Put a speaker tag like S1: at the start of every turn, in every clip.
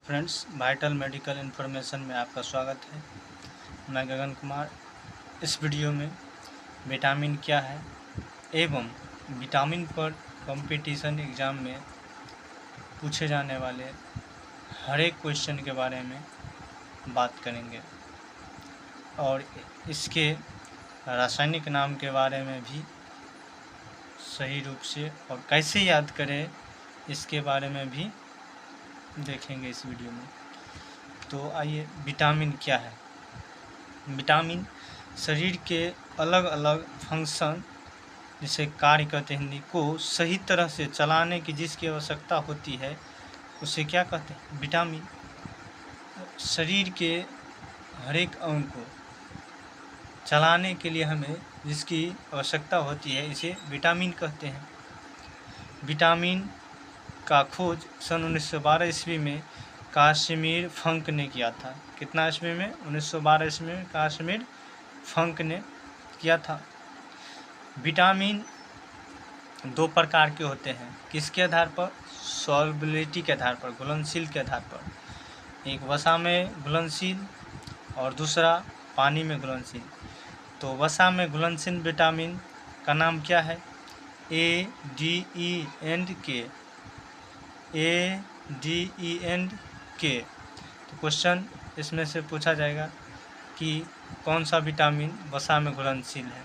S1: Friends, vital medical information में आपका स्वागत है। मैं गगन कुमार। इस वीडियो में विटामिन क्या है एवं विटामिन पर कंपटीशन एग्ज़ाम में पूछे जाने वाले हर एक क्वेश्चन के बारे में बात करेंगे और इसके रासायनिक नाम के बारे में भी सही रूप से और कैसे याद करें इसके बारे में भी देखेंगे इस वीडियो में। तो आइए, विटामिन क्या है। विटामिन शरीर के अलग अलग फंक्शन जिसे कार्य कहते हैं हिंदी को सही तरह से चलाने की जिसकी आवश्यकता होती है उसे क्या कहते हैं, विटामिन। शरीर के हर एक अंग को चलाने के लिए हमें जिसकी आवश्यकता होती है इसे विटामिन कहते हैं। विटामिन का खोज सन 1912 ईस्वी में कासिमिर फंक ने किया था। कितना ईस्वी में? 1912 ईस्वी में कासिमिर फंक ने किया था। विटामिन दो प्रकार के होते हैं। किसके आधार पर? सॉल्युबिलिटी के आधार पर, घुलनशील के आधार पर। एक वसा में घुलनशील और दूसरा पानी में घुलनशील। तो वसा में घुलनशील विटामिन का नाम क्या है? A, D, E and K। A, D, E and K। तो क्वेश्चन इसमें से पूछा जाएगा कि कौन सा विटामिन वसा में घुलनशील है।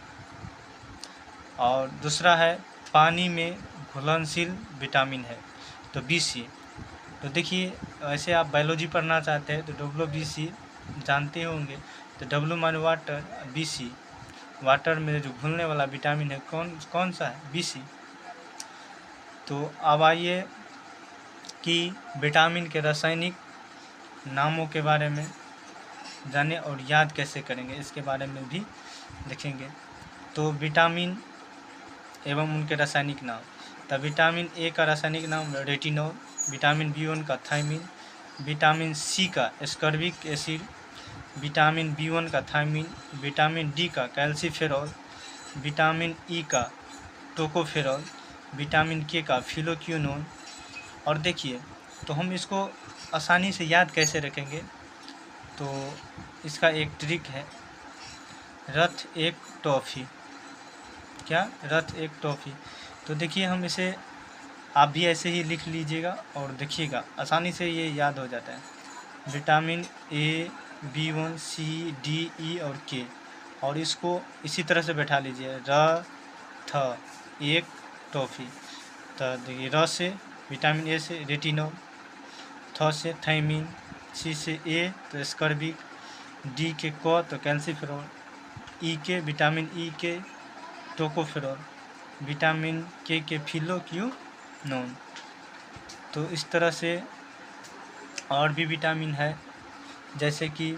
S1: और दूसरा है पानी में घुलनशील विटामिन है, तो BC। तो देखिए, ऐसे आप बायोलॉजी पढ़ना चाहते हैं तो WBC जानते होंगे। तो W माने वाटर, BC वाटर में जो घुलने वाला विटामिन है कौन सा है? BC। तो अब आइए कि विटामिन के रासायनिक नामों के बारे में जाने और याद कैसे करेंगे इसके बारे में भी देखेंगे। तो विटामिन एवं उनके रासायनिक नाम। तो विटामिन ए का रासायनिक नाम रेटिनॉल, विटामिन B1 का थायमिन, विटामिन C का एस्कॉर्बिक एसिड, विटामिन B1 का थायमिन, विटामिन D का कैल्सीफेरॉल, विटामिन E का टोकोफेरॉल, विटामिन K का फिलोक्विनोन। और देखिए, तो हम इसको आसानी से याद कैसे रखेंगे, तो इसका एक ट्रिक है। रथ एक टॉफ़ी। क्या? रथ एक टॉफ़ी। तो देखिए, हम इसे आप भी ऐसे ही लिख लीजिएगा और देखिएगा आसानी से ये याद हो जाता है। Vitamin A, B1, C, D, E और K, और इसको इसी तरह से बैठा लीजिए। रथ एक टॉफ़ी। तो देखिए, र से विटामिन ए से रेटिनॉल, थ से थायमिन, C से A तो एस्कॉर्बिक, D के क तो कैल्सीफेरॉल, E के विटामिन E के टोकोफेरॉल, विटामिन K के फिलोक्विनोन। तो इस तरह से और भी विटामिन है, जैसे कि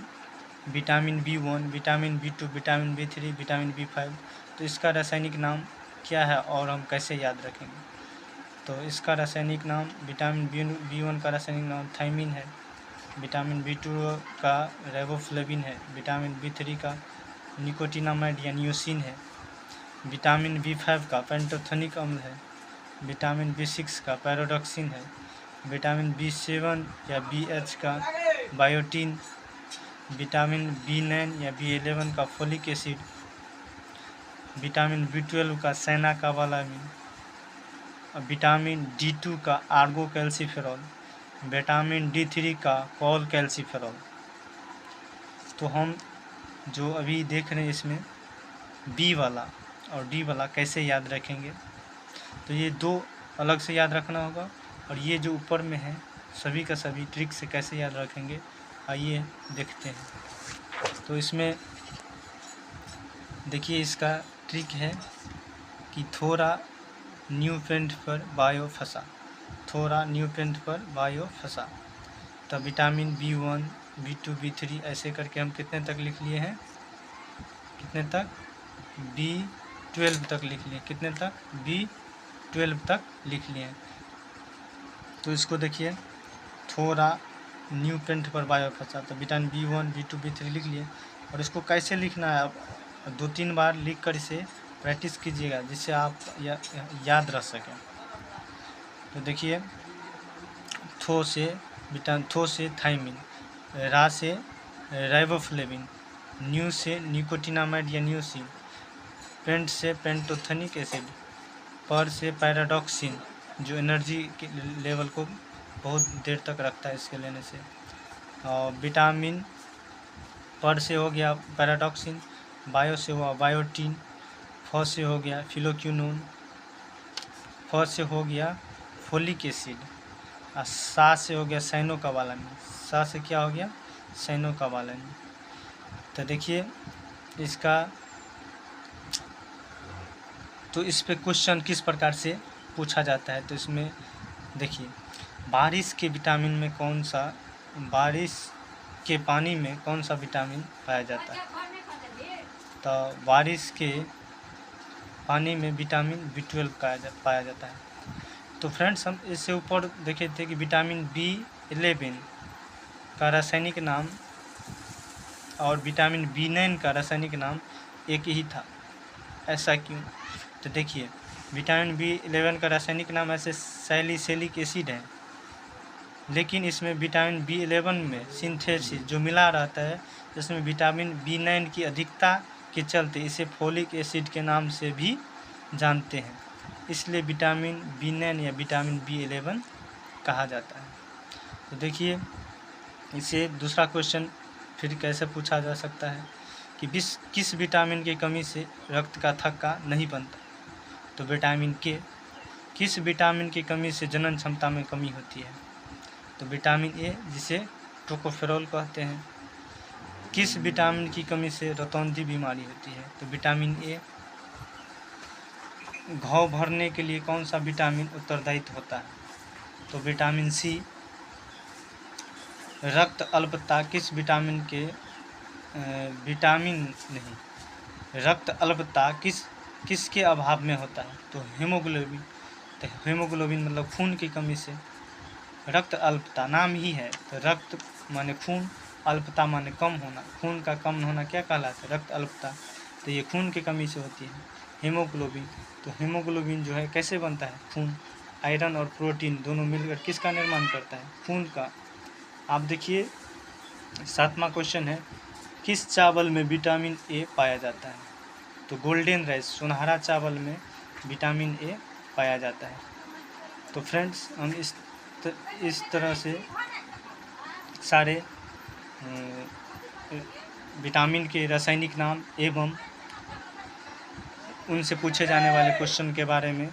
S1: vitamin B1, vitamin B2, vitamin B3, vitamin B5। तो इसका रासायनिक नाम क्या है और हम कैसे याद रखेंगे? तो इसका रासायनिक नाम विटामिन B1 का रासायनिक नाम थायमिन है, विटामिन B2 का रेबोफ्लेविन है, विटामिन B3 का निकोटिनामाइड या नियोसिन है, विटामिन B5 का पेंटोथेनिक अम्ल है, विटामिन B6 का पैरोडॉक्सिन है, विटामिन B7 या BH का बायोटीन, विटामिन B9 या B11 का फोलिक एसिड, विटामिन B12 का साइनाकाबालामिन, विटामिन D2 का आर्गो कैल्सीफेरॉल, विटामिन D3 का कॉल कैल्सीफेरॉल। तो हम जो अभी देख रहे हैं इसमें B वाला और D वाला कैसे याद रखेंगे, तो ये दो अलग से याद रखना होगा और ये जो ऊपर में है सभी का सभी ट्रिक से कैसे याद रखेंगे आइए देखते हैं। तो इसमें देखिए, इसका ट्रिक है कि थोड़ा न्यू पेंट पर बायो फंसा, थोड़ा न्यू पेंट पर बायो फंसा। तब विटामिन B1, B2, B3 ऐसे करके हम कितने तक लिख लिए हैं? कितने तक? B12 तक लिख लिए। कितने तक? B12 तक लिख लिए। तो इसको देखिए, थोड़ा न्यू पेंट पर बायो फंसा, तो विटामिन B1, B2, B3 लिख लिए। और इसको कैसे लिखना है, आप 2-3 बार लिख कर इसे प्रैक्टिस कीजिएगा जिससे आप याद रख सकें। तो देखिए, थो से थो से थाइमिन, रा से राइबोफ्लेविन, न्यू से निकोटिनामाइड या न्यूसिन, पेंट से पेंटोथेनिक एसिड, पर से पैराडॉक्सिन जो एनर्जी के लेवल को बहुत देर तक रखता है इसके लेने से। और विटामिन पर से हो गया पैराडॉक्सिन, बायो से हुआ बायोटीन, फ से हो गया फिलोक्यूनोन, फ से हो गया फोलिक एसिड, और सा से हो गया साइनोकोबालामिन, सा से क्या हो गया साइनोकोबालामिन। तो देखिए इसका, तो इस पे क्वेश्चन किस प्रकार से पूछा जाता है। तो इसमें देखिए बारिश के विटामिन में कौन सा, बारिश के पानी में कौन सा विटामिन पाया जाता है। तो बारिश के पानी में विटामिन B12 पाया जाता है। तो फ्रेंड्स हम इससे ऊपर देखे थे कि विटामिन B11 का रासायनिक नाम और विटामिन B9 का रासायनिक नाम एक ही था, ऐसा क्यों। तो देखिए विटामिन B11 का रासायनिक नाम ऐसे सैलिसिलिक एसिड है, लेकिन इसमें विटामिन B11 में सिंथेसिस जो मिला रहता है, जिसमें विटामिन B9 की अधिकता के चलते इसे फोलिक एसिड के नाम से भी जानते हैं, इसलिए विटामिन B9 या विटामिन B11 कहा जाता है। तो देखिए इसे दूसरा क्वेश्चन फिर कैसे पूछा जा सकता है कि किस विटामिन की कमी से रक्त का थक्का नहीं बनता। तो विटामिन के, किस विटामिन की कमी से जनन क्षमता में कमी होती है। तो विटामिन ए जिसे टोकोफेरोल कहते हैं। किस विटामिन की कमी से रतौंधी बीमारी होती है। तो विटामिन ए। घाव भरने के लिए कौन सा विटामिन उत्तरदायित्व होता है। तो विटामिन सी। रक्त अल्पता किस विटामिन के रक्त अल्पता किसके अभाव में होता है। तो हीमोग्लोबिन। तो हीमोग्लोबिन मतलब खून की कमी से। रक्त अल्पता नाम ही है, तो रक्त माने खून, अल्पता माने कम होना, खून का कम होना क्या कहलाता है, रक्त अल्पता। तो ये खून की कमी से होती है। हीमोग्लोबिन, तो हीमोग्लोबिन जो है कैसे बनता है, खून, आयरन और प्रोटीन दोनों मिलकर किसका निर्माण करता है, खून का। आप देखिए 7वां क्वेश्चन है, किस चावल में विटामिन ए पाया जाता है। तो गोल्डन राइस, सुनहरा चावल में विटामिन ए पाया जाता है। तो फ्रेंड्स हम इस तरह से सारे विटामिन के रासायनिक नाम एवं उनसे पूछे जाने वाले क्वेश्चन के बारे में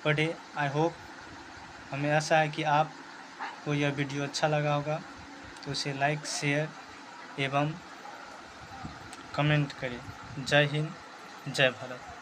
S1: पढ़े। आई होप, हमें आशा है कि आपको यह वीडियो अच्छा लगा होगा, तो उसे लाइक, शेयर एवं कमेंट करें। जय हिंद, जय भारत।